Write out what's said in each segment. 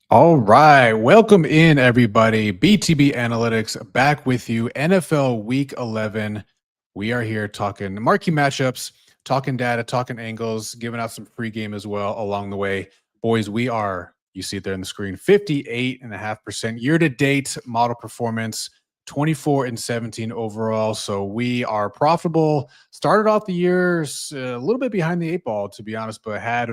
All right. Welcome in, everybody. BTB Analytics back with you. NFL Week 11. We are here talking marquee matchups, talking data, talking angles, giving out some free game as well along the way. Boys, we are, you see it there on the screen, 58.5% year to date model performance, 24 and 17 overall. So we are profitable. Started off the year a little bit behind the eight ball, to be honest, but had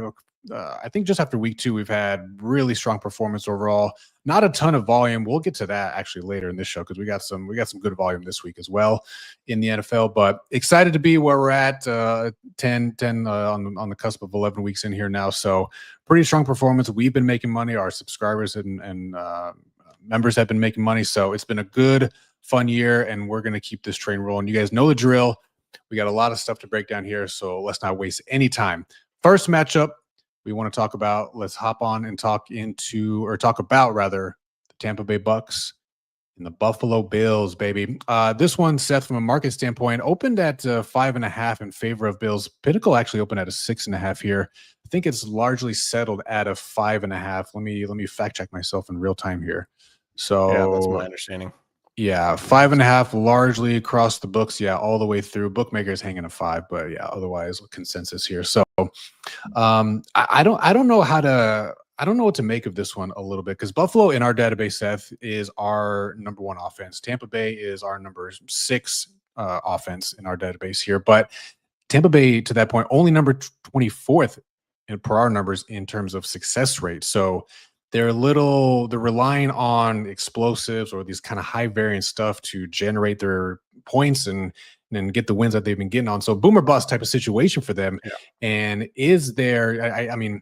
I think just after week two, we've had really strong performance overall. Not a ton of volume. We'll get to that actually later in this show because we got some good volume this week as well in the NFL. But excited to be where we're at. 10 on the cusp of 11 weeks in here now. So pretty strong performance. We've been making money. Our subscribers and members have been making money. So it's been a good, fun year, and we're going to keep this train rolling. You guys know the drill. We got a lot of stuff to break down here, so let's not waste any time. First matchup we want to talk about. Let's hop on and talk about rather the Tampa Bay Bucks and the Buffalo Bills, baby. This one, Seth, from a market standpoint, opened at 5.5 in favor of Bills. Pinnacle actually opened at a 6.5 here. I think it's largely settled at a 5.5. Let me fact check myself in real time here. Yeah, that's So my understanding. yeah, 5.5 largely across the books. Yeah, all the way through. Bookmakers hanging a 5, but yeah, otherwise consensus here. So I don't know I don't know what to make of this one a little bit because Buffalo in our database, Seth, is our number one offense. Tampa Bay is our number six offense in our database here, but Tampa Bay to that point only number 24th in per our numbers in terms of success rate. So they're relying on explosives or these kind of high variance stuff to generate their points and get the wins that they've been getting on. So boomer bust type of situation for them. Yeah. And is there, I mean,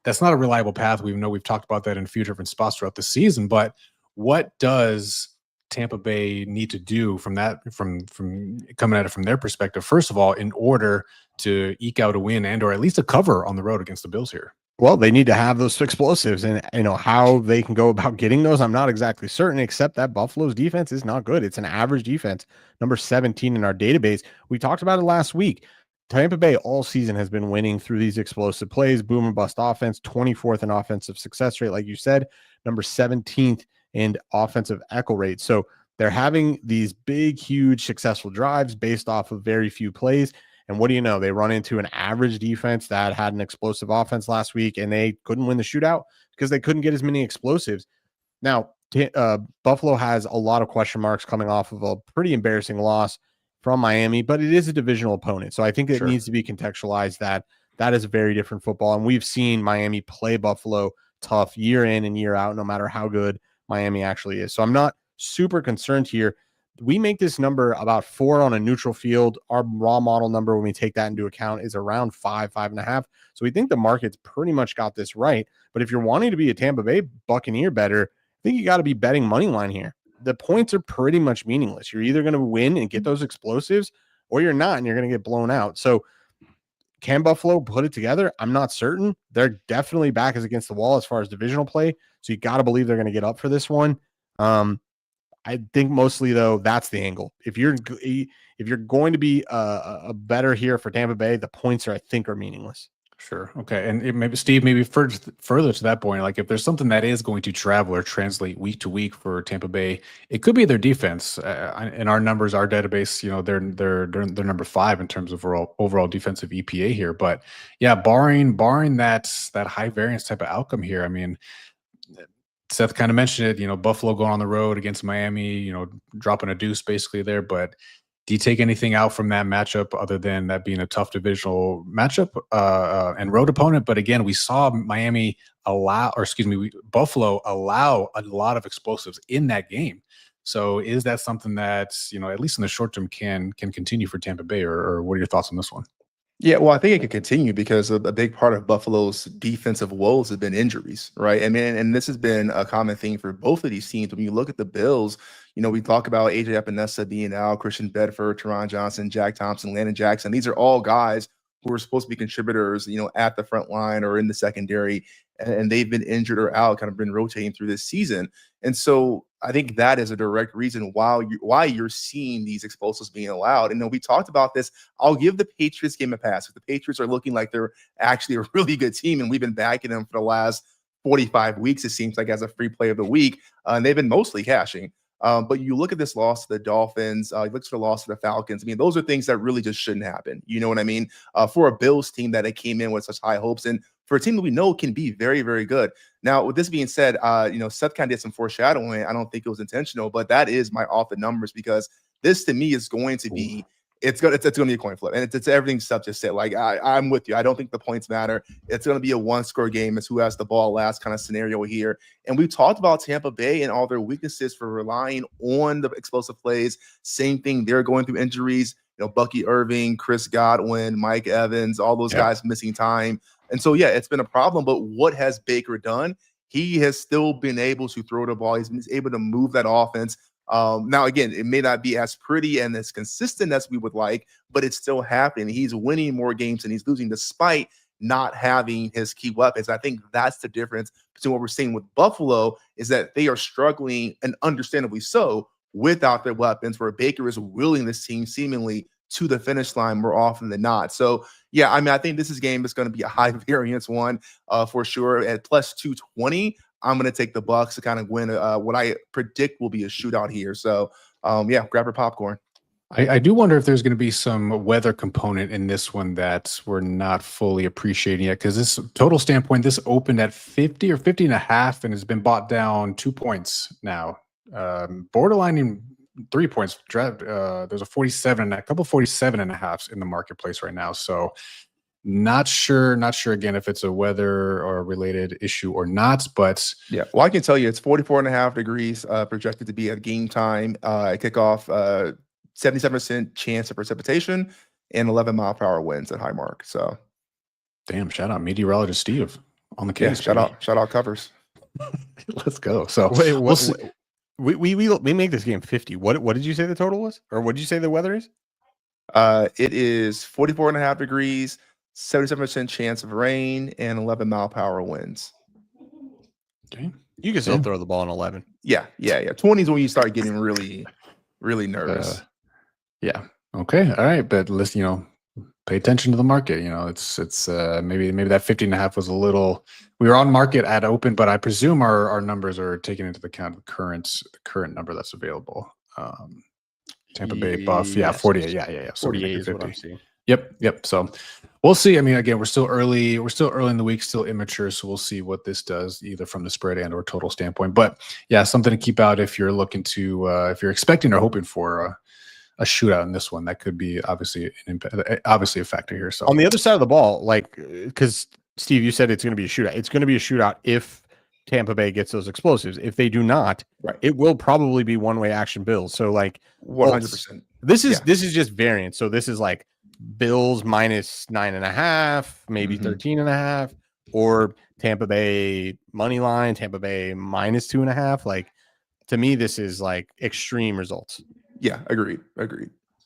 that's not a reliable path. We've talked about that in a few different spots throughout the season, but what does Tampa Bay need to do from coming at it from their perspective, first of all, in order to eke out a win and or at least a cover on the road against the Bills here? Well, they need to have those explosives, and how they can go about getting those. I'm not exactly certain, except that Buffalo's defense is not good. It's an average defense, number 17 in our database. We talked about it last week. Tampa Bay all season has been winning through these explosive plays, boom and bust offense, 24th in offensive success rate, like you said, number 17th in offensive echo rate. So they're having these big, huge, successful drives based off of very few plays. And what do you know? They run into an average defense that had an explosive offense last week, and they couldn't win the shootout because they couldn't get as many explosives. Now, Buffalo has a lot of question marks coming off of a pretty embarrassing loss from Miami, but it is a divisional opponent. So I think it Sure. needs to be contextualized that that is a very different football. And we've seen Miami play Buffalo tough year in and year out, no matter how good Miami actually is. So I'm not super concerned here. We make this number about 4 on a neutral field. Our raw model number, when we take that into account, is around 5.5. So we think the market's pretty much got this right. But if you're wanting to be a Tampa Bay Buccaneer better, I think you got to be betting money line here. The points are pretty much meaningless. You're either going to win and get those explosives, or you're not, and you're going to get blown out. So can Buffalo put it together? I'm not certain. They're definitely back as against the wall as far as divisional play. So you got to believe they're going to get up for this one. I think mostly though that's the angle. If you're going to be a better here for Tampa Bay, the points are meaningless. Sure. Okay. And maybe Steve, maybe further to that point, like if there's something that is going to travel or translate week to week for Tampa Bay, it could be their defense. In our numbers, our database, they're number 5 in terms of overall defensive EPA here. But yeah, barring that high variance type of outcome here, I mean, Seth kind of mentioned it. Buffalo going on the road against Miami, dropping a deuce basically there, but do you take anything out from that matchup other than that being a tough divisional matchup and road opponent? But again, we saw Buffalo allow a lot of explosives in that game. So is that something that at least in the short term can continue for Tampa Bay, or what are your thoughts on this one? Yeah, well, I think it can continue because a big part of Buffalo's defensive woes have been injuries, right? I mean, and this has been a common thing for both of these teams. When you look at the Bills, we talk about AJ Epinesa being out, Christian Bedford, Teron Johnson, Jack Thompson, Landon Jackson. These are all guys who are supposed to be contributors, at the front line or in the secondary, and they've been injured or out, kind of been rotating through this season. And so I think that is a direct reason why you're seeing these explosives being allowed. And then we talked about this. I'll give the Patriots game a pass. If the Patriots are looking like they're actually a really good team, and we've been backing them for the last 45 weeks, it seems like, as a free play of the week, and they've been mostly cashing. But you look at this loss to the Dolphins, you look at the loss to the Falcons. I mean, those are things that really just shouldn't happen. You know what I mean? For a Bills team that they came in with such high hopes, and for a team that we know can be very, very good. Now, with this being said, Seth kind of did some foreshadowing. I don't think it was intentional, but that is my off the numbers, because this to me is going to be it's gonna be a coin flip, and it's everything Seth just said. Like I'm with you. I don't think the points matter. It's gonna be a one-score game. It's who has the ball last kind of scenario here. And we talked about Tampa Bay and all their weaknesses for relying on the explosive plays. Same thing. They're going through injuries. Bucky Irving, Chris Godwin, Mike Evans, all those guys missing time. And so, yeah, it's been a problem. But what has Baker done? He has still been able to throw the ball. He's been able to move that offense. Now, again, it may not be as pretty and as consistent as we would like, but it's still happening. He's winning more games than he's losing, despite not having his key weapons. I think that's the difference between what we're seeing with Buffalo, is that they are struggling, and understandably so, without their weapons, where Baker is willing this team seemingly to the finish line more often than not. So, yeah, I mean, I think this game is going to be a high variance one for sure. At plus 220, I'm going to take the Bucks to kind of win what I predict will be a shootout here. So, yeah, grab your popcorn. I do wonder if there's going to be some weather component in this one that we're not fully appreciating yet, because this total standpoint, this opened at 50 or 50 and a half and has been bought down 2 points now. Borderline in 3 points. There's a 47 and a couple 47 and a halves in the marketplace right now. So not sure again if it's a weather or related issue or not, but yeah, well, I can tell you it's 44 and a half degrees projected to be at game time kickoff, 77% chance of precipitation, and 11-mile-per-hour winds at Highmark. So damn, shout out meteorologist Steve on the case. Shout out covers. Let's go. So we make this game 50. What did you say the total was? Or what did you say the weather is? It is 44 and a half degrees, 77% chance of rain, and 11-mile-per-hour winds. Okay. You can still throw the ball in 11. Yeah. 20 is when you start getting really, really nervous. Yeah. Okay. All right. But listen, pay attention to the market. It's maybe that 50 and a half was a little, we were on market at open, but I presume our numbers are taken into account the current number that's available. Tampa Bay buff. Yeah. 48. Yeah. So 48 is what I'm seeing. Yep. So we'll see. I mean, again, we're still early in the week, still immature. So we'll see what this does either from the spread and or total standpoint. But yeah, something to keep out if you're looking to, if you're expecting or hoping for a shootout in this one. That could be obviously a factor here. So on the other side of the ball, because Steve, you said it's going to be a shootout. It's going to be a shootout if Tampa Bay gets those explosives. If they do not, it will probably be one-way action Bills. So 100%. This is just variance. So this is like Bills minus 9.5, maybe 13.5, or Tampa Bay money line, Tampa Bay minus 2.5. To me, this is extreme results. Yeah, agreed.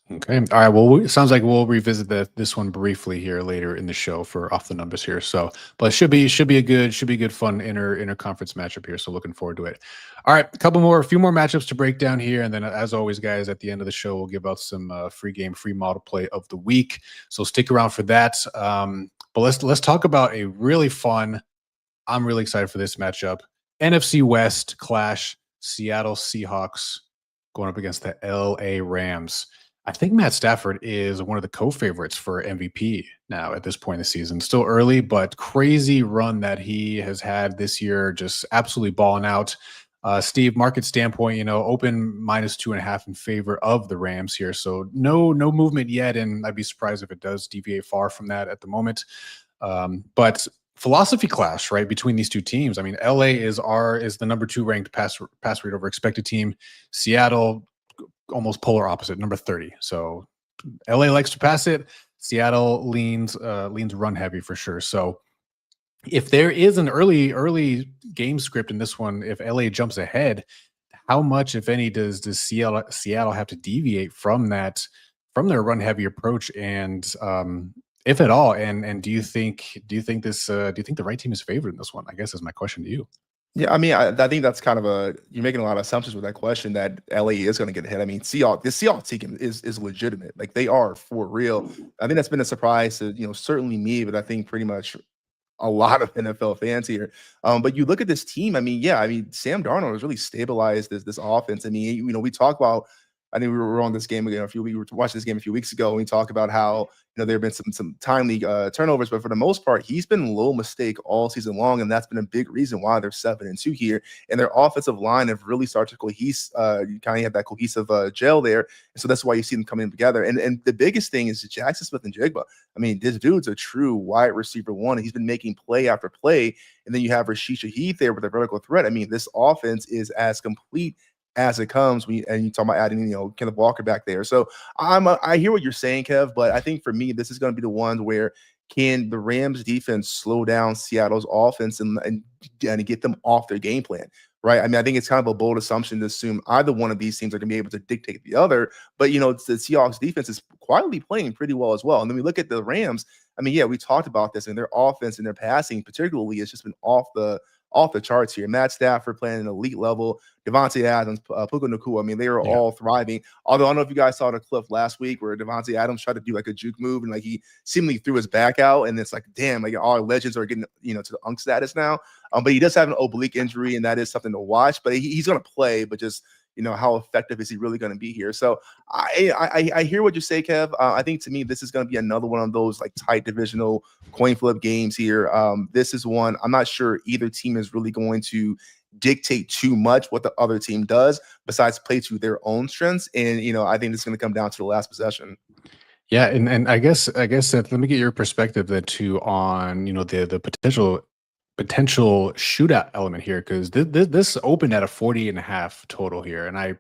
Okay. All right. Well, it sounds like we'll revisit this one briefly here later in the show for off the numbers here. So, but it should be a good fun inter-conference matchup here. So looking forward to it. All right, a few more matchups to break down here, and then as always, guys, at the end of the show, we'll give out some free model play of the week. So stick around for that. But let's talk about a really fun. I'm really excited for this matchup. NFC West clash. Seattle Seahawks going up against the LA Rams. I think Matt Stafford is one of the co-favorites for MVP now at this point in the season. Still early, but crazy run that he has had this year, just absolutely balling out. Steve, market standpoint, open minus 2.5 in favor of the Rams here. So no movement yet, and I'd be surprised if it does deviate far from that at the moment. But philosophy clash, right, between these two teams. I mean, LA is the number 2 ranked pass rate over expected team. Seattle, almost polar opposite, number 30. So LA likes to pass it. Seattle leans run heavy for sure. So if there is an early game script in this one, if LA jumps ahead, how much, if any, does Seattle have to deviate from their run heavy approach? And if at all, and do you think the right team is favored in this one? I guess is my question to you. Yeah, I mean, I think that's kind of you're making a lot of assumptions with that question that LA is going to get ahead. I mean, the Seahawks team is legitimate. They are for real. I think that's been a surprise to, certainly me, but I think pretty much a lot of NFL fans here. But you look at this team. I mean, yeah, I mean, Sam Darnold has really stabilized this offense. I mean, we talk about. I think we were on this game again we were watching this game a few weeks ago, and we talked about how there have been some timely turnovers, but for the most part, he's been low mistake all season long, and that's been a big reason why they're 7-2 here. And their offensive line have really started to you kind of have that cohesive gel there, and so that's why you see them coming together. And the biggest thing is Jackson Smith-Njigba. I mean, this dude's a true wide receiver one. He's been making play after play, and then you have Rashid Shaheed there with a vertical threat. I mean, this offense is as complete as it comes. And you talk about adding, Kenneth Walker back there. So I hear what you're saying, Kev, but I think for me, this is going to be the one where can the Rams defense slow down Seattle's offense and get them off their game plan, right? I mean, I think it's kind of a bold assumption to assume either one of these teams are going to be able to dictate the other, but the Seahawks defense is quietly playing pretty well as well. And then we look at the Rams. I mean, yeah, we talked about this, and their offense and their passing particularly has just been off the charts here. Matt Stafford playing an elite level, Devontae Adams, Puka Nacua. I mean, they are all thriving. Although I don't know if you guys saw the clip last week where Devontae Adams tried to do like a juke move and like he seemingly threw his back out, and it's like, damn, like all our legends are getting to the unk status now. But he does have an oblique injury, and that is something to watch. But he's going to play, but just how effective is he really going to be here? So I hear what you say, Kev. I think to me, this is going to be another one of those like tight divisional coin flip games here. This is one I'm not sure either team is really going to dictate too much what the other team does besides play to their own strengths. And, I think it's going to come down to the last possession. Yeah. And I guess Seth, let me get your perspective then too on, the potential shootout element here, because this opened at a 40.5 total here, and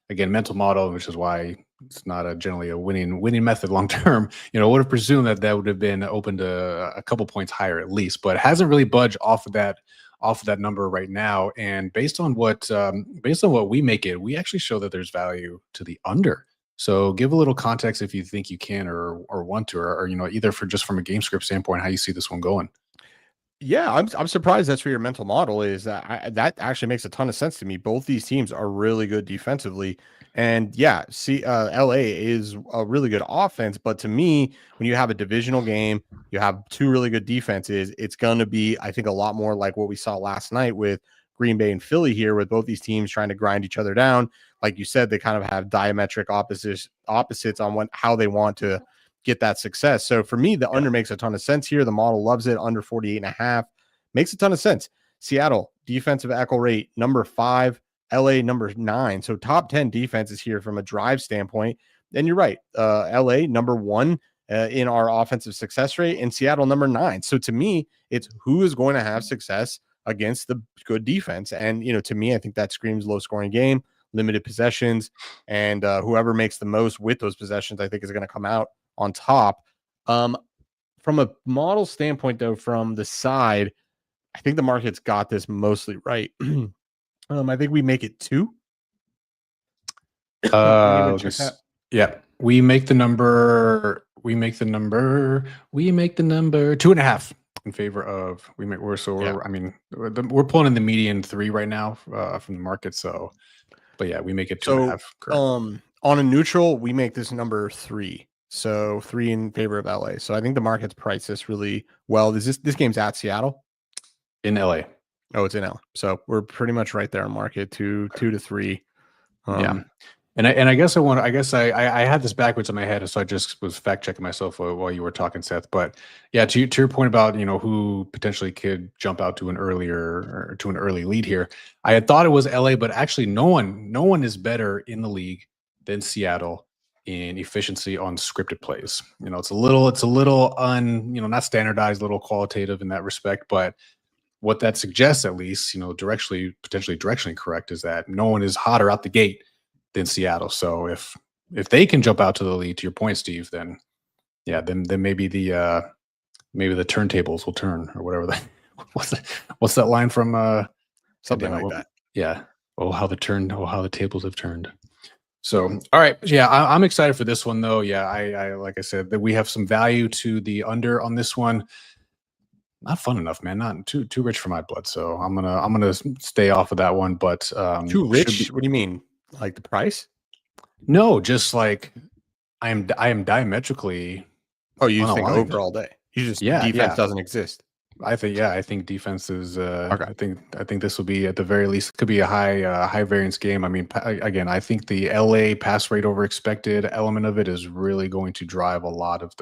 again, mental model, which is why it's not generally a winning method long term. Would have presumed that would have been open to a couple points higher at least, but it hasn't really budged off of that number right now. And based on what we make it, we actually show that there's value to the under. So give a little context if you think you can or want to, or either just from a game script standpoint, how you see this one going. Yeah, I'm surprised that's where your mental model is. That actually makes a ton of sense to me. Both these teams are really good defensively, and yeah, LA is a really good offense. But to me, when you have a divisional game, you have two really good defenses. It's going to be, I think, a lot more like what we saw last night with Green Bay and Philly here, with both these teams trying to grind each other down. Like you said, they kind of have diametric opposites on how they want to get that success. So for me, the under makes a ton of sense here. The model loves it. Under 48.5 makes a ton of sense. Seattle defensive echo rate number 5, LA number 9. So top 10 defenses here from a drive standpoint. And you're right. LA number 1 in our offensive success rate, and Seattle number 9. So to me, it's who is going to have success against the good defense. And, to me, I think that screams low scoring game, limited possessions, and whoever makes the most with those possessions, I think is going to come out on top. From a model standpoint, though, from the side, I think the market's got this mostly right. I think we make it 2. Yeah, we make the number 2.5 in favor of we're pulling in the median 3 right now from the market. So, but yeah, we make it 2.5. On a neutral, we make this number 3. So 3 in favor of LA. So I think the market's priced this really well. This game's at Seattle? In LA. Oh, it's in LA. So we're pretty much right there on market, 2 to 3. Yeah. And I guess I had this backwards in my head, so I just was fact checking myself while you were talking, Seth. But yeah, to your point about who potentially could jump out to an early lead here, I had thought it was LA, but actually no one is better in the league than Seattle in efficiency on scripted plays. It's a little not standardized, a little qualitative in that respect, but what that suggests, at least, potentially directionally correct, is that no one is hotter out the gate than Seattle. So if they can jump out to the lead, to your point, Steve, then maybe the turntables will turn, or whatever. What's that line from something like that? Yeah. Oh, how the tables have turned. So, all right. Yeah, I'm excited for this one, though. Yeah, I like I said, that we have some value to the under on this one. Not fun enough, man. Not too rich for my blood. So I'm gonna stay off of that one. But too rich? What do you mean? Like the price? No, just like I am diametrically. Oh, you think over all day? You just defense doesn't exist. I think defense is. Okay. I think this will be at the very least could be a high variance game. I mean, again, I think the LA pass rate over expected element of it is really going to drive a lot of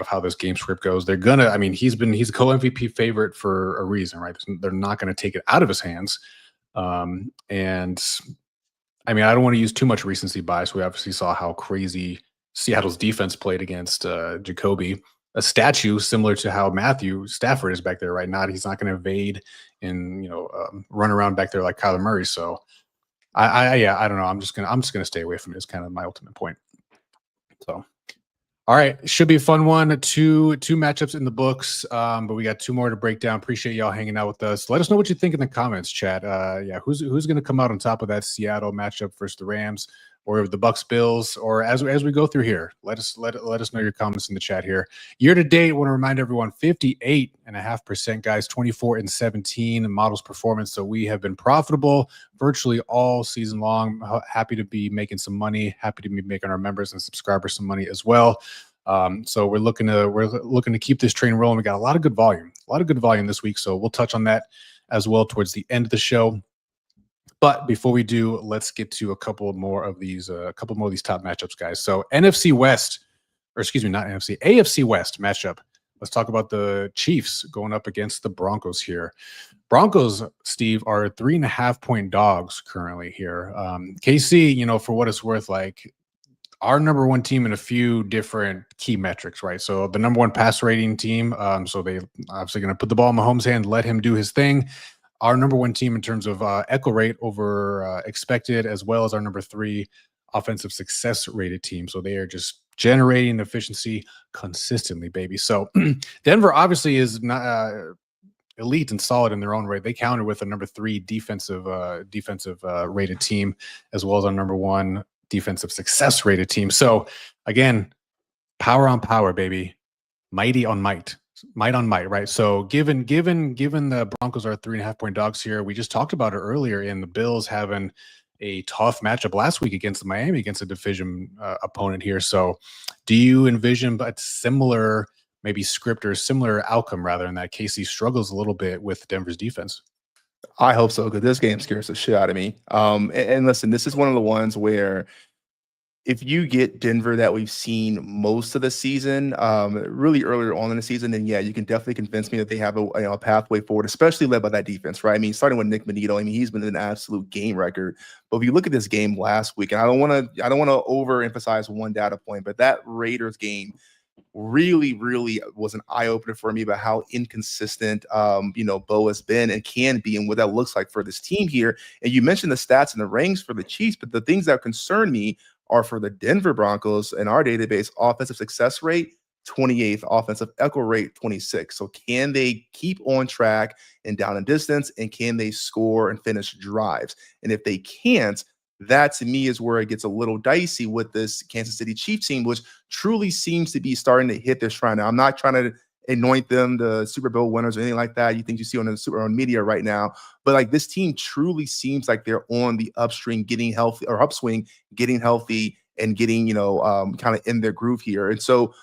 how this game script goes. They're gonna. I mean, he's a co MVP favorite for a reason, right? They're not going to take it out of his hands. And I mean, I don't want to use too much recency bias. We obviously saw how crazy Seattle's defense played against Jacoby, a statue similar to how Matthew Stafford is back there right now. He's not going to evade and run around back there like Kyler Murray. So I don't know. I'm just gonna stay away from it. Is kind of my ultimate point. So. All right, should be a fun one. Two matchups in the books, but we got two more to break down. Appreciate y'all hanging out with us. Let us know what you think in the comments, chat. Who's going to come out on top of that Seattle matchup versus the Rams, or the Bucks Bills, or as we go through here? Let us know your comments in the chat here. Year to date, I want to remind everyone 58.5%, guys, 24-17 models performance. So we have been profitable virtually all season long. Happy to be making some money. Happy to be making our members and subscribers some money as well. So we're looking to keep this train rolling. We got a lot of good volume this week. So we'll touch on that as well towards the end of the show. But before we do, let's get to a couple more of these top matchups, guys. So AFC West matchup. Let's talk about the Chiefs going up against the Broncos here. Broncos, Steve, are 3.5-point dogs currently here. KC, for what it's worth, like our number one team in a few different key metrics, right? So the number one pass rating team. So they obviously going to put the ball in Mahomes' hand, let him do his thing. Our number one team in terms of echo rate over expected, as well as our number 3 offensive success rated team. So they are just generating efficiency consistently, baby. So Denver obviously is not elite and solid in their own right. They countered with a number 3 defensive rated team, as well as our number 1 defensive success rated team. So again, power on power, baby. Mighty on might on might, right? So given the Broncos are 3.5-point dogs here, we just talked about it earlier in the Bills having a tough matchup last week against Miami, against a division opponent here. So do you envision a similar maybe script or similar outcome rather in that KC struggles a little bit with Denver's defense? I hope so, because this game scares the shit out of me. And listen, this is one of the ones where if you get Denver that we've seen most of the season, really earlier on in the season, then yeah, you can definitely convince me that they have a pathway forward, especially led by that defense, right? I mean, starting with Nick Benito, I mean, he's been an absolute game record. But if you look at this game last week, and I don't want to overemphasize one data point, but that Raiders game really was an eye-opener for me about how inconsistent Bo has been and can be, and what that looks like for this team here. And you mentioned the stats and the ranks for the Chiefs, but the things that concern me are for the Denver Broncos in our database: offensive success rate 28th, offensive echo rate 26. So can they keep on track and down and distance, and can they score and finish drives? And if they can't, that to me is where it gets a little dicey with this Kansas City Chiefs team, which truly seems to be starting to hit their stride. Now, I'm not trying to anoint them the Super Bowl winners or anything like that. You think you see on media right now, but like this team truly seems like they're on the upswing, getting healthy, and getting kind of in their groove here. And so,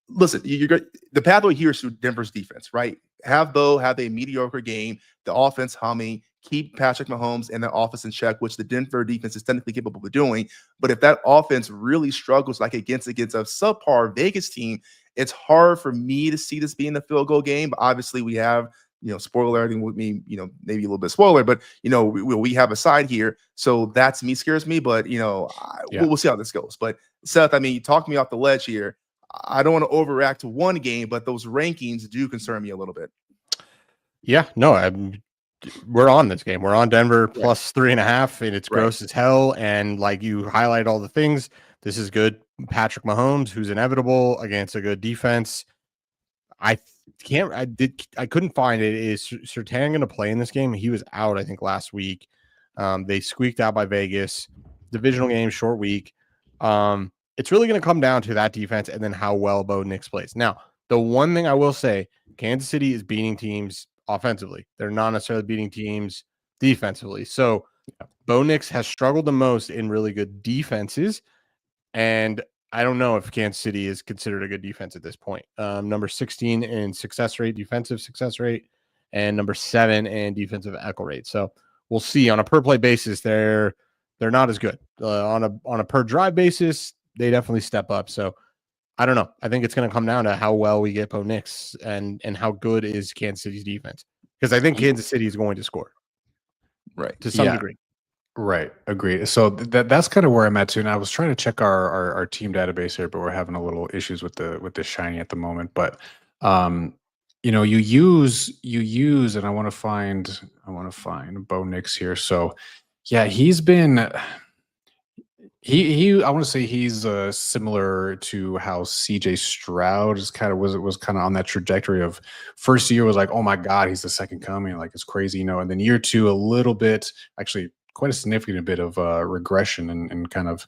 listen, the pathway here is through Denver's defense, right? Have a mediocre game, the offense humming, keep Patrick Mahomes and their offense in check, which the Denver defense is technically capable of doing. But if that offense really struggles, like against a subpar Vegas team, it's hard for me to see this being a field goal game. But obviously, we have, spoiler, everything with me, maybe a little bit spoiler, but we have a side here, so that to me scares me. But we'll see how this goes. But Seth, I mean, you talked me off the ledge here. I don't want to overreact to one game, but those rankings do concern me a little bit. Yeah, no, we're on this game. We're on Denver plus 3.5, and it's gross as hell. And like you highlight all the things, this is good. Patrick Mahomes, who's inevitable against a good defense. I couldn't find it. Is Surtain going to play in this game? He was out, I think, last week. They squeaked out by Vegas. Divisional game, short week. It's really going to come down to that defense and then how well Bo Nix plays. Now, the one thing I will say, Kansas City is beating teams offensively. They're not necessarily beating teams defensively. So Bo Nix has struggled the most in really good defenses. And I don't know if Kansas City is considered a good defense at this point. Number 16 in success rate, defensive success rate, and number 7 in defensive echo rate. So we'll see. On a per play basis, they're not as good. On a per drive basis, they definitely step up. So I don't know. I think it's going to come down to how well we get Bo Nix and how good is Kansas City's defense, because I think Kansas City is going to score, Right. to some degree. Right. Agreed. So that's kind of where I'm at too. And I was trying to check our team database here, but we're having a little issues with the shiny at the moment. But you know, you use, and I want to find Bo Nix here. So yeah, he's been I want to say he's similar to how CJ Stroud was kind of on that trajectory of first year was like, oh my God, he's the second coming, like it's crazy, you know. And then year 2, a little bit, actually quite a significant bit of regression and kind of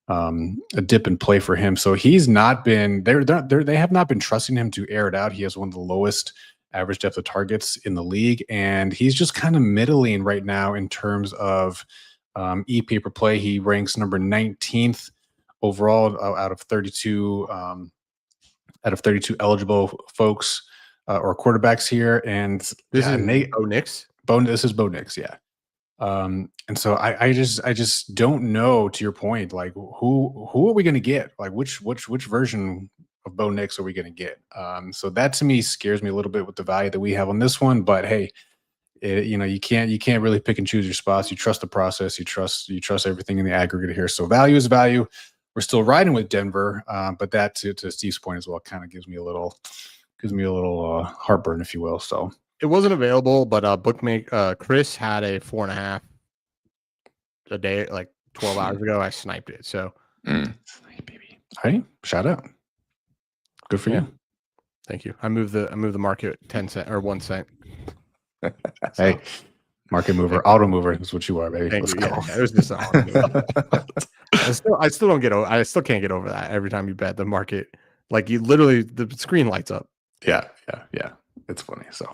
a dip in play for him. So he's not been they have not been trusting him to air it out. He has one of the lowest average depth of targets in the league, and he's just kind of middling right now in terms of EP per play. He ranks number 19th overall out of 32 eligible folks or quarterbacks here. And This is Bo Nix. This is Bo Nix, yeah. And so I just don't know, to your point, like who are we going to get? Like which version of Bo Nix are we going to get? So that to me scares me a little bit with the value that we have on this one. But hey, you know, you can't really pick and choose your spots. You trust the process. You trust everything in the aggregate here. So value is value. We're still riding with Denver, but that to Steve's point as well kind of gives me a little heartburn, if you will. So it wasn't available, but bookmaker Chris had a 4.5 a day, like 12 hours ago. I sniped it. So, baby, hey, shout out, good for you. Thank you. I moved the market 10 cent or 1 cent. Hey, market mover, auto mover is what you are, baby. Let's go. Yeah, it was just I still don't get over. I still can't get over that. Every time you bet the market, like you literally the screen lights up. Yeah. It's funny. So,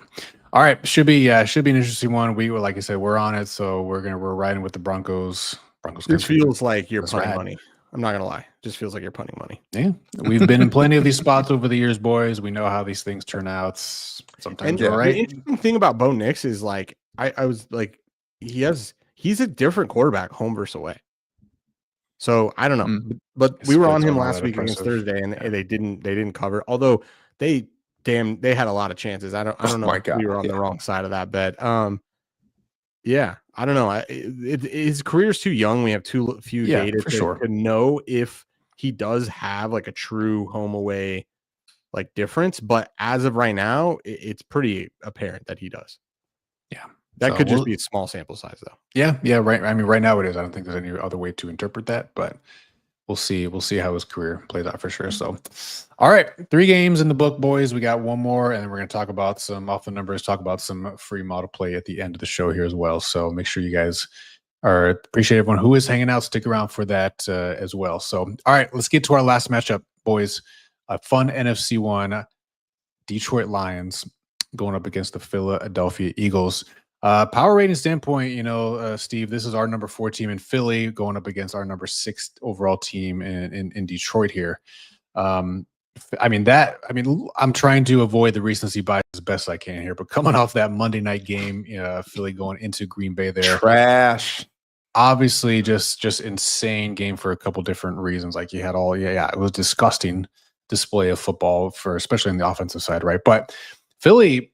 all right, should be an interesting one. We were, like I said, we're on it, so we're riding with the Broncos. This feels like you're punting money. I'm not gonna lie. It just feels like you're punting money. Yeah, we've been in plenty of these spots over the years, boys. We know how these things turn out. Sometimes you're right. The interesting thing about Bo Nix is like I was like he's a different quarterback, home versus away. So I don't know, but we were on him last week against Thursday, and they didn't cover. Although they had a lot of chances. I don't know if we were on the wrong side of that bet. Yeah, I don't know. His career's too young. We have too few data to know if he does have like a true home away like difference. But as of right now, it's pretty apparent that he does. Yeah, that could just be a small sample size, though. Yeah, right. I mean, right now it is. I don't think there's any other way to interpret that, but we'll see. We'll see how his career plays out for sure. So, all right, 3 games in the book, boys. We got one more, and then we're going to talk about some off the numbers, talk about some free model play at the end of the show here as well. So make sure you guys appreciate everyone who is hanging out. Stick around for that as well. So, all right, let's get to our last matchup, boys. A fun NFC one. Detroit Lions going up against the Philadelphia Eagles. Power rating standpoint, you know, Steve, this is our number 4 team in Philly going up against our number 6 overall team in Detroit here. I'm trying to avoid the recency bias as best I can here, but coming off that Monday night game, Philly going into Green Bay there. Trash. Obviously, just insane game for a couple different reasons. Like you had it was disgusting display of football especially on the offensive side, right? But Philly,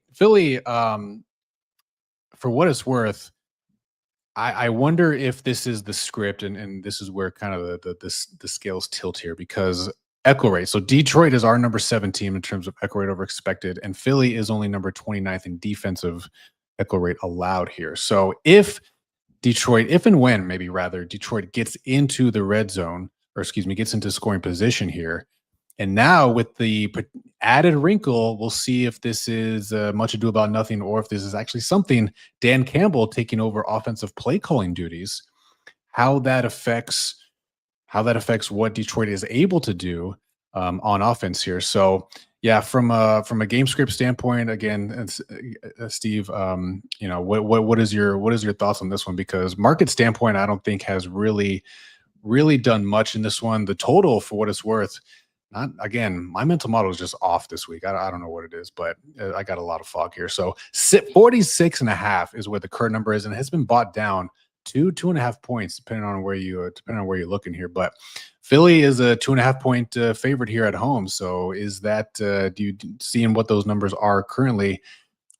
for what it's worth, I wonder if this is the script, and this is where kind of the scales tilt here, because echo rate. So Detroit is our number 7 team in terms of echo rate over expected, and Philly is only number 29th in defensive echo rate allowed here. So if and when Detroit gets into the red zone, gets into scoring position here, and now with the added wrinkle, we'll see if this is much ado about nothing, or if this is actually something Dan Campbell taking over offensive play calling duties, how that affects what Detroit is able to do on offense here. So yeah, from a game script standpoint, again, Steve, what is your thoughts on this one? Because market standpoint, I don't think has really really done much in this one. The total, for what it's worth, not again, my mental model is just off this week. I don't know what it is, but I got a lot of fog here. So 46.5 is where the current number is, and it has been bought down to 2.5 points, depending on where you're looking here. But Philly is a 2.5 point favorite here at home. So is that do you seeing what those numbers are currently?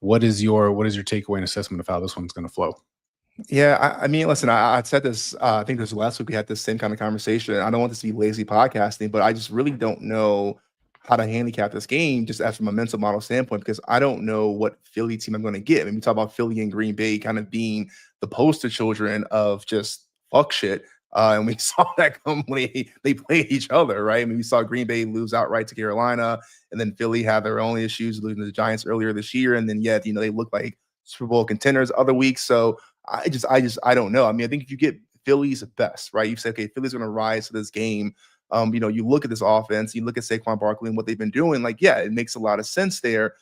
What is your takeaway and assessment of how this one's going to flow? Yeah, I mean, listen, I said this. I think this was last week we had this same kind of conversation. I don't want this to be lazy podcasting, but I just really don't know how to handicap this game just as from a mental model standpoint because I don't know what Philly team I'm going to get. I mean, we talk about Philly and Green Bay kind of being the poster children of just fuck shit. And we saw that come when they played each other, right? I mean, we saw Green Bay lose outright to Carolina, and then Philly had their own issues losing to the Giants earlier this year, and then yet they look like Super Bowl contenders other weeks. So I don't know. I mean, I think if you get Philly's best, right? You say, okay, Philly's going to rise to this game. You look at this offense, you look at Saquon Barkley and what they've been doing. Like, yeah, it makes a lot of sense there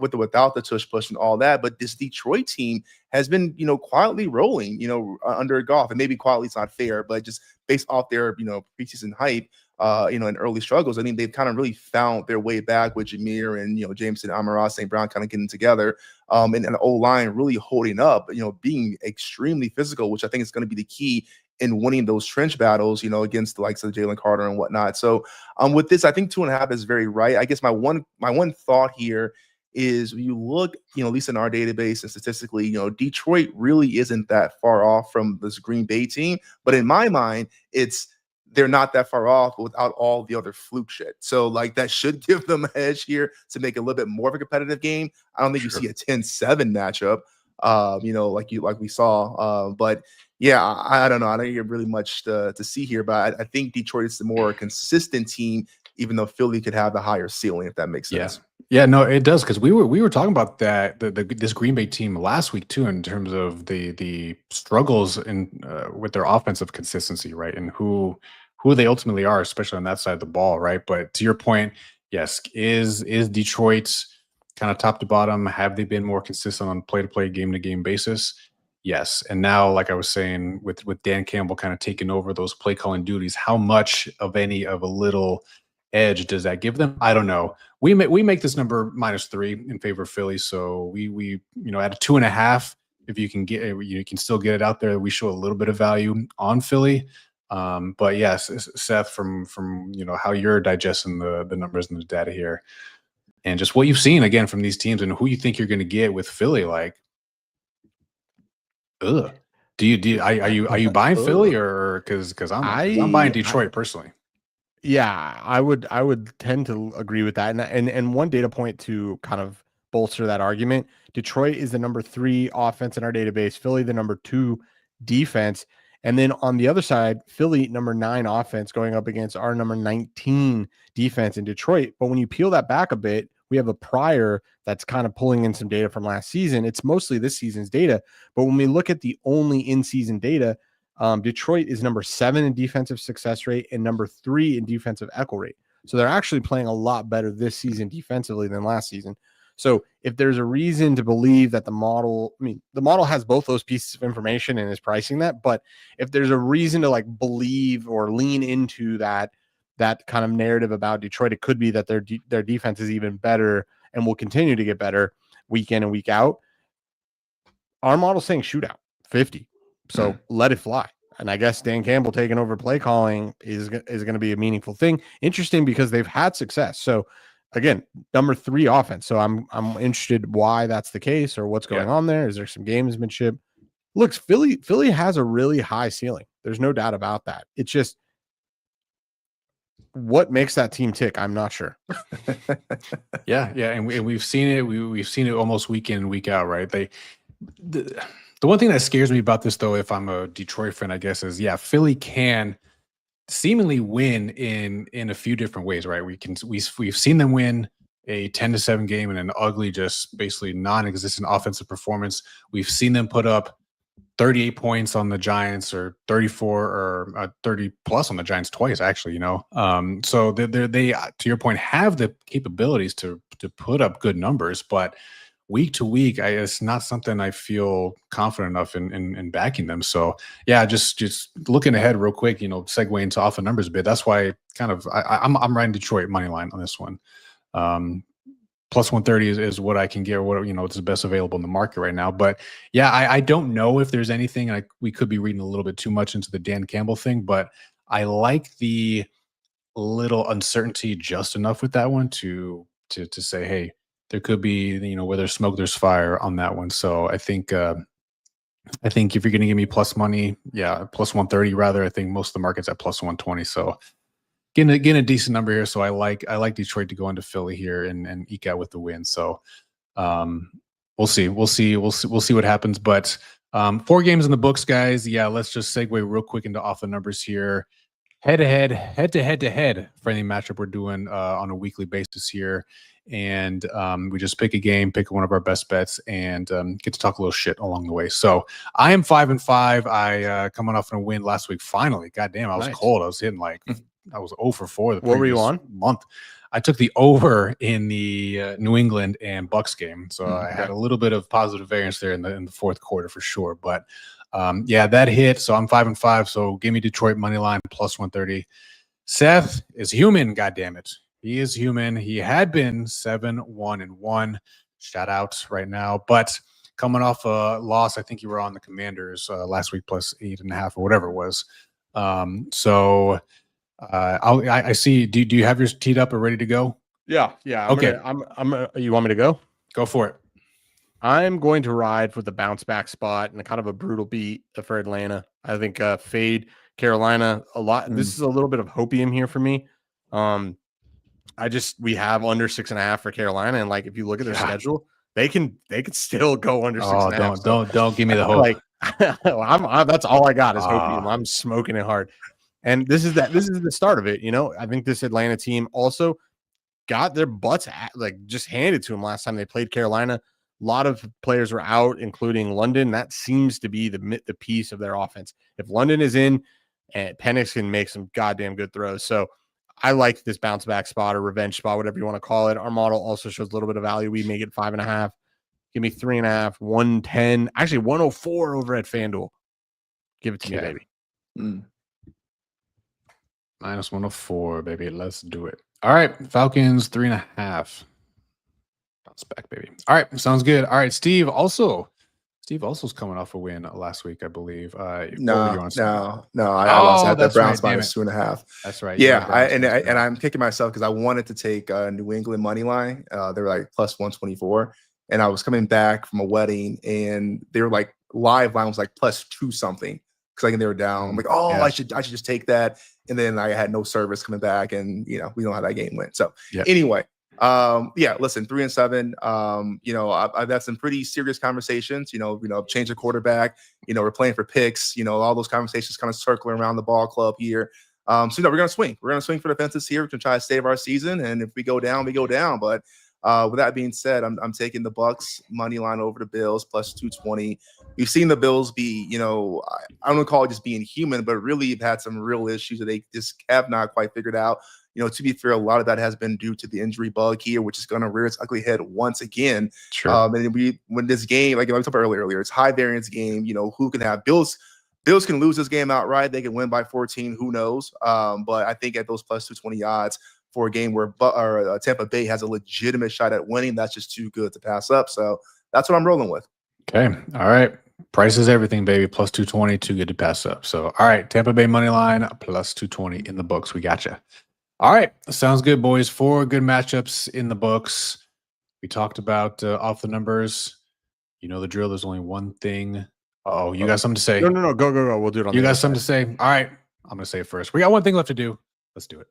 with or without the tush push and all that. But this Detroit team has been, quietly rolling, under Goff. And maybe quietly is not fair, but just based off their, preseason hype, and early struggles. I think they've kind of really found their way back with Jameer and, Jameson, Amon-Ra, St. Brown kind of getting together. And the O-line really holding up, being extremely physical, which I think is going to be the key in winning those trench battles, against the likes of Jalen Carter and whatnot. So with this, I think 2.5 is very right. I guess my one thought here is when you look, at least in our database and statistically, Detroit really isn't that far off from this Green Bay team. But in my mind, they're not that far off without all the other fluke shit. So that should give them an edge here to make it a little bit more of a competitive game. I don't think you see a 10-7 matchup, like we saw. But yeah, I don't know. I don't get really much to see here, but I think Detroit is the more consistent team, even though Philly could have the higher ceiling, if that makes sense. Yeah, no, it does, because we were talking about that this Green Bay team last week too, in terms of the struggles with their offensive consistency, right, and who they ultimately are, especially on that side of the ball, right? But to your point, yes, is Detroit kind of top to bottom? Have they been more consistent on play-to-play, game-to-game basis? Yes. And now, like I was saying, with Dan Campbell kind of taking over those play calling duties, how much of a little edge does that give them? I don't know. We make this number -3 in favor of Philly, so we at a 2.5, if you can get you can still get it out there. We show a little bit of value on Philly. But yes, Seth, from how you're digesting the numbers and the data here, and just what you've seen again from these teams and who you think you're going to get with Philly, are you buying Philly, or because I'm buying Detroit personally? Yeah, I would tend to agree with that. And one data point to kind of bolster that argument: Detroit is the number 3 offense in our database, Philly the number 2 defense. And then on the other side, Philly, number 9 offense, going up against our number 19 defense in Detroit. But when you peel that back a bit, we have a prior that's kind of pulling in some data from last season. It's mostly this season's data. But when we look at the only in-season data, Detroit is number 7 in defensive success rate and number 3 in defensive echo rate. So they're actually playing a lot better this season defensively than last season. So if there's a reason to believe that the model has both those pieces of information and is pricing that, but if there's a reason to believe or lean into that kind of narrative about Detroit, it could be that their defense is even better and will continue to get better week in and week out. Our model's saying shootout 50. So let it fly. And I guess Dan Campbell taking over play calling is going to be a meaningful thing. Interesting because they've had success. So again, number 3 offense. So I'm interested why that's the case or what's going on there. Is there some gamesmanship? Looks, Philly has a really high ceiling. There's no doubt about that. It's just what makes that team tick. I'm not sure. Yeah, and we've seen it. We've seen it almost week in and week out, right? The one thing that scares me about this, though, if I'm a Detroit fan, I guess, is Philly can seemingly win in a few different ways, right? We've seen them win a 10-7 game in an ugly, just basically non-existent offensive performance. We've seen them put up 38 points on the Giants, or 34 or 30 plus on the Giants twice, actually. So they to your point, have the capabilities to put up good numbers, but week to week, it's not something I feel confident enough in backing them. So yeah, just looking ahead real quick, segue into off the numbers a bit. That's why I'm riding Detroit money line on this one. Plus 130 is what I can get, or what it's the best available in the market right now. But yeah, I don't know if there's anything. We could be reading a little bit too much into the Dan Campbell thing, but I like the little uncertainty just enough with that one to say, hey, there could be, where there's smoke, there's fire on that one. So I think if you're going to give me plus money, yeah, plus 130 rather. I think most of the market's at plus 120. So getting a decent number here. So I like Detroit to go into Philly here and eke out with the win. So we'll see what happens. But 4 games in the books, guys. Yeah, let's just segue real quick into off the numbers here. Head to head friendly matchup we're doing on a weekly basis here. And we just pick a game, pick one of our best bets, and get to talk a little shit along the way. So I am 5-5. I coming off a win last week. Finally, goddamn, I was cold. I was hitting I was 0 for 4 the What were you previous on? month. I took the over in the New England and Bucks game, so I had a little bit of positive variance there in the fourth quarter for sure. But yeah, that hit. So I'm 5-5. So give me Detroit money line plus 130. Seth is human. God damn it. He is human. He had been 7-1-1. Shout out right now. But coming off a loss, I think you were on the Commanders last week plus 8.5 or whatever it was. So I see. Do you have yours teed up or ready to go? Yeah. Okay. You want me to go? Go for it. I'm going to ride for the bounce back spot and a kind of a brutal beat for Atlanta. I think fade Carolina a lot. This is a little bit of hopium here for me. We have under 6.5 for Carolina, and if you look at their schedule, they can still go under 6.5. Don't give me the hope. That's all I got is hopium. I'm smoking it hard, and this is the start of it. I think this Atlanta team also got their butts just handed to them last time they played Carolina. A lot of players were out, including London. That seems to be the piece of their offense. If London is in, and Penix can make some goddamn good throws. So I like this bounce back spot or revenge spot, whatever you want to call it. Our model also shows a little bit of value. We make it 5.5. Give me 3.5, 110, actually 104 over at FanDuel. Give it to me, baby. Minus 104, baby. Let's do it. All right. Falcons 3.5. Bounce back, baby. All right. Sounds good. All right. Steve also is coming off a win last week, I believe. No, I lost at the Browns minus 2.5. That's right. Yeah, and I'm kicking myself because I wanted to take New England money line. They were plus 124, and I was coming back from a wedding, and they were live line was plus 2 something because they were down. I'm I should just take that, and then I had no service coming back, and we know how that game went. So anyway. Listen, 3-7. I've had some pretty serious conversations. Change the quarterback. We're playing for picks. All those conversations kind of circling around the ball club here. We're gonna swing. We're gonna swing for the fences here. We're gonna try to save our season. And if we go down, we go down. But with that being said, I'm taking the Bucks money line over the Bills plus 220. We've seen the Bills be, I don't want to call it just being human, but really have had some real issues that they just have not quite figured out. To be fair, a lot of that has been due to the injury bug here, which is going to rear its ugly head once again. Sure. And when this game, like I talked about earlier, it's high variance game. Who can have Bills can lose this game outright. They can win by 14. Who knows? But I think at those plus 220 odds for a game where Tampa Bay has a legitimate shot at winning, that's just too good to pass up. So that's what I'm rolling with. Okay. All right. Price is everything, baby. Plus 220, too good to pass up. So, all right. Tampa Bay money line plus 220 in the books. We got you. All right. Sounds good, boys. 4 good matchups in the books. We talked about off the numbers. You know the drill. There's only one thing. Oh, you got something to say? No. Go. We'll do it on You got something to say? All right. I'm going to say it first. We got one thing left to do. Let's do it.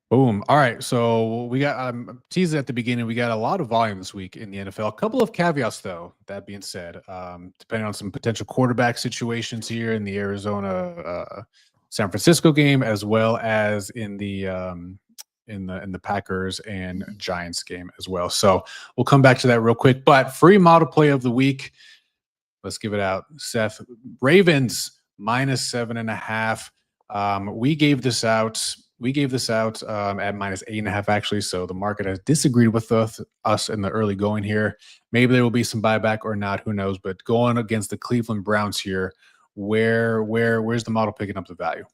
Boom. All right. So we got teased at the beginning. We got a lot of volume this week in the NFL. A couple of caveats, though. That being said, depending on some potential quarterback situations here in the Arizona San Francisco game, as well as in the Packers and Giants game as well. So we'll come back to that real quick. But free model play of the week. Let's give it out. Seth, Ravens -7.5. We gave this out at -8.5 actually. So the market has disagreed with us in the early going here. Maybe there will be some buyback or not. Who knows? But going against the Cleveland Browns here, where's the model picking up the value?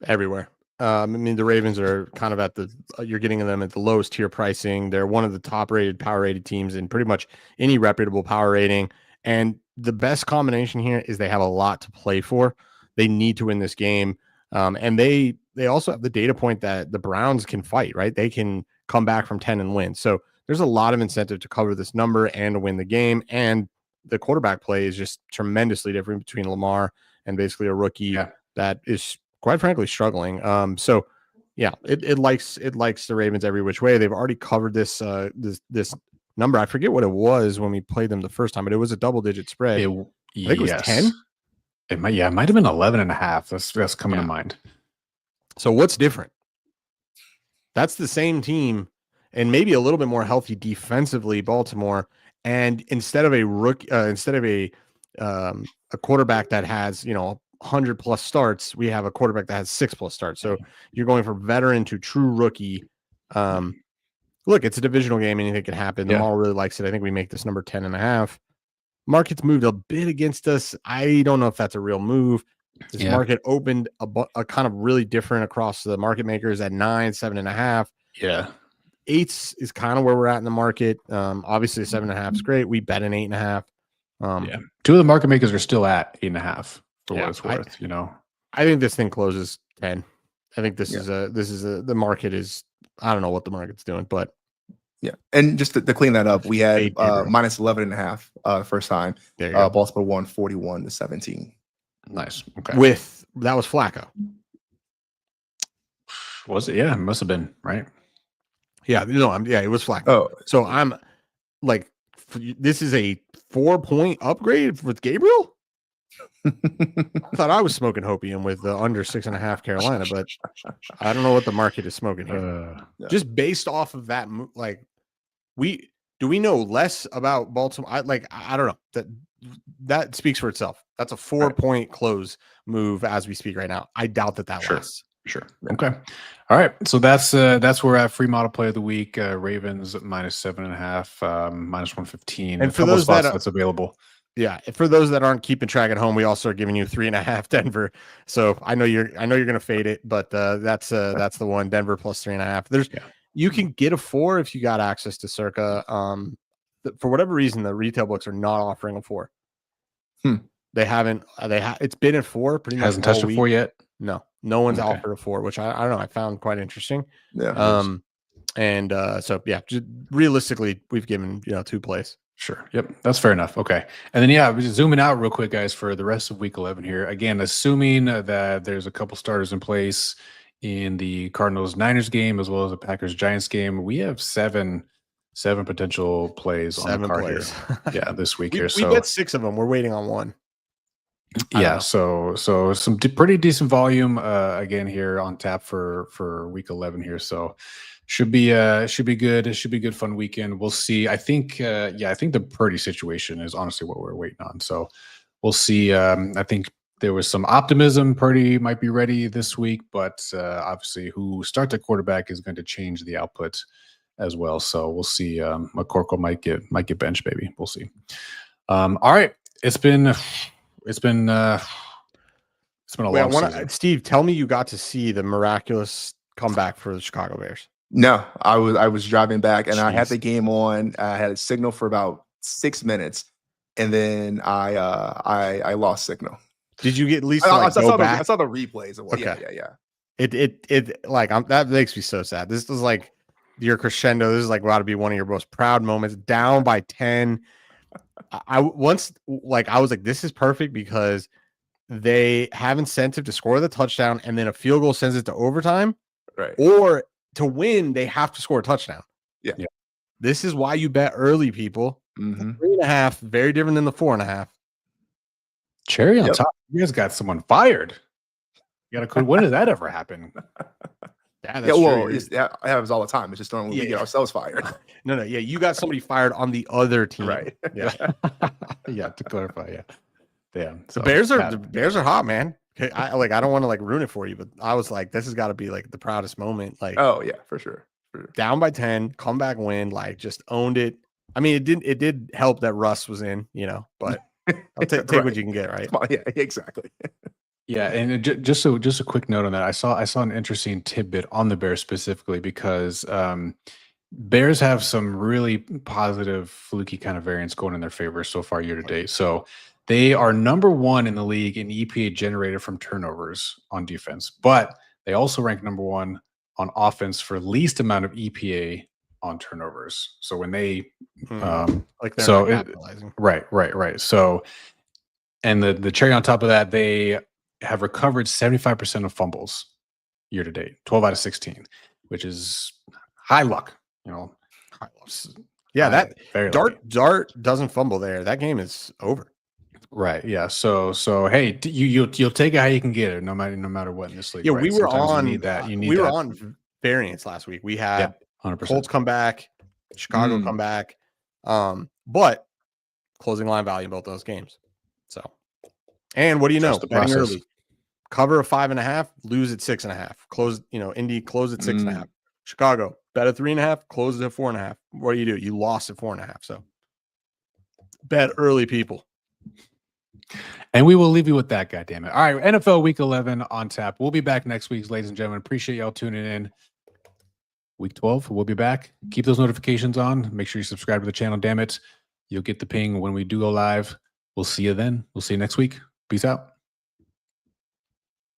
Everywhere. I mean, the Ravens are kind of at you're getting them at the lowest tier pricing. They're one of the top rated, power rated teams in pretty much any reputable power rating. And the best combination here is they have a lot to play for. They need to win this game. And they also have the data point that the Browns can fight, right? They can come back from 10 and win. So there's a lot of incentive to cover this number and to win the game. And the quarterback play is just tremendously different between Lamar and basically a rookie that is quite frankly struggling. So yeah, it likes the Ravens every which way. They've already covered this number. I forget what it was when we played them the first time, but it was a double-digit spread. I think it was 10. It might have been 11.5. That's coming to mind. So what's different? That's the same team and maybe a little bit more healthy defensively, Baltimore. And instead of a quarterback that has 100+ starts, we have a quarterback that has 6+ starts. So you're going from veteran to true rookie. Look, it's a divisional game. Anything can happen. The mall really likes it. I think we make this number 10.5. Market's moved a bit against us. I don't know if that's a real move. This market opened a kind of really different across the market makers at 9, 7.5. Yeah. 8 is kind of where we're at in the market. Obviously 7.5 is great. We bet an 8.5. Two of the market makers are still at 8.5 for what it's worth. I think this thing closes 10. I think the market is, I don't know what the market's doing, but and just to clean that up, we had -11.5 first time. Baltimore won 41-17. Nice. Okay. That was Flacco. Was it? Yeah, it must have been, right? Yeah, it was Flacco. Oh, so I'm like, this is a 4-point upgrade with Gabriel. I thought I was smoking hopium with the under 6.5 Carolina, but I don't know what the market is smoking here. Just based off of that, like, we know less about Baltimore. I don't know, that speaks for itself. That's a 4-point close move as we speak right now. I doubt that lasts. Sure. Okay. All right. So that's where we're at. Free model play of the week. Ravens -7.5, -115. And for those that's available. Yeah, for those that aren't keeping track at home, we also are giving you 3.5 Denver. So I know you're going to fade it, but that's the one, Denver plus 3.5. You can get a 4 if you got access to Circa. For whatever reason, the retail books are not offering a 4. They haven't. It's been at 4 pretty much. Hasn't touched a 4 yet. No one's offered a 4, which I don't know. I found quite interesting. Yeah. So just realistically, we've given 2 plays. Sure. Yep. That's fair enough. Okay. And then, we're just zooming out real quick, guys, for the rest of week 11 here. Again, assuming that there's a couple starters in place in the Cardinals-Niners game, as well as the Packers-Giants game, we have seven potential plays on the card here. This week here. So we bet 6 of them. We're waiting on 1. So some pretty decent volume again here on tap for week 11 here. So should be good. It should be a good, fun weekend. We'll see. I think the Purdy situation is honestly what we're waiting on. So we'll see. I think there was some optimism Purdy might be ready this week, but obviously who starts at quarterback is going to change the output as well. So we'll see. McCorkle might get benched, maybe. We'll see. All right. It's been a long Steve, tell me you got to see the miraculous comeback for the Chicago Bears. No, I was driving back and I had the game on. I had a signal for about 6 minutes, and then I lost signal. Did you get at least I back? I saw the replays. Okay. Yeah. It that makes me so sad. This was like your crescendo. This is like got to be one of your most proud moments. Down by 10. I was like, this is perfect because they have incentive to score the touchdown and then a field goal sends it to overtime. Right. Or to win, they have to score a touchdown. Yeah. This is why you bet early, people. 3.5, very different than the 4.5. Cherry on top. You guys got someone fired. You got a code. When did that ever happen? That's true. It happens all the time. It's just when we get ourselves fired. No. Yeah, you got somebody fired on the other team. Right. Yeah. To clarify. Yeah. Yeah. The so Bears are that- the Bears are hot, man. Okay, I don't want to like ruin it for you, but I was like, this has got to be like the proudest moment. Like Oh yeah, for sure. For sure. down by 10, comeback win, like just owned it. I mean, it did help that Russ was in, but I'll take Right. what you can get, right? Come on, yeah, exactly. Yeah, and just a quick note on that. I saw an interesting tidbit on the Bears specifically because Bears have some really positive fluky kind of variance going in their favor so far year to date. So they are number 1 in the league in EPA generated from turnovers on defense, but they also rank number 1 on offense for least amount of EPA on turnovers. So when they Like they're so not it- capitalizing. right. So and the cherry on top of that, they have recovered 75% of fumbles year to date, 12 out of 16, which is high luck, Yeah, that very lucky. Dart doesn't fumble there. That game is over. Right. Yeah. So hey, you'll take it how you can get it, no matter what in this league. Yeah, right? we were Sometimes on you need that. You need we were that. on variance last week. We had Yep, 100%. Colts come back, Chicago come back. But closing line value in both those games. So, and what do you know? Trust the Betting process. early. Cover a 5.5, lose at 6.5. Close, Indy close at 6.5. Chicago bet at 3.5, closes at 4.5. What do? You lost at 4.5. So bet early, people. And we will leave you with that, goddammit. All right, NFL Week 11 on tap. We'll be back next week, ladies and gentlemen. Appreciate y'all tuning in. Week 12, we'll be back. Keep those notifications on. Make sure you subscribe to the channel, damn it. You'll get the ping when we do go live. We'll see you then. We'll see you next week. Peace out.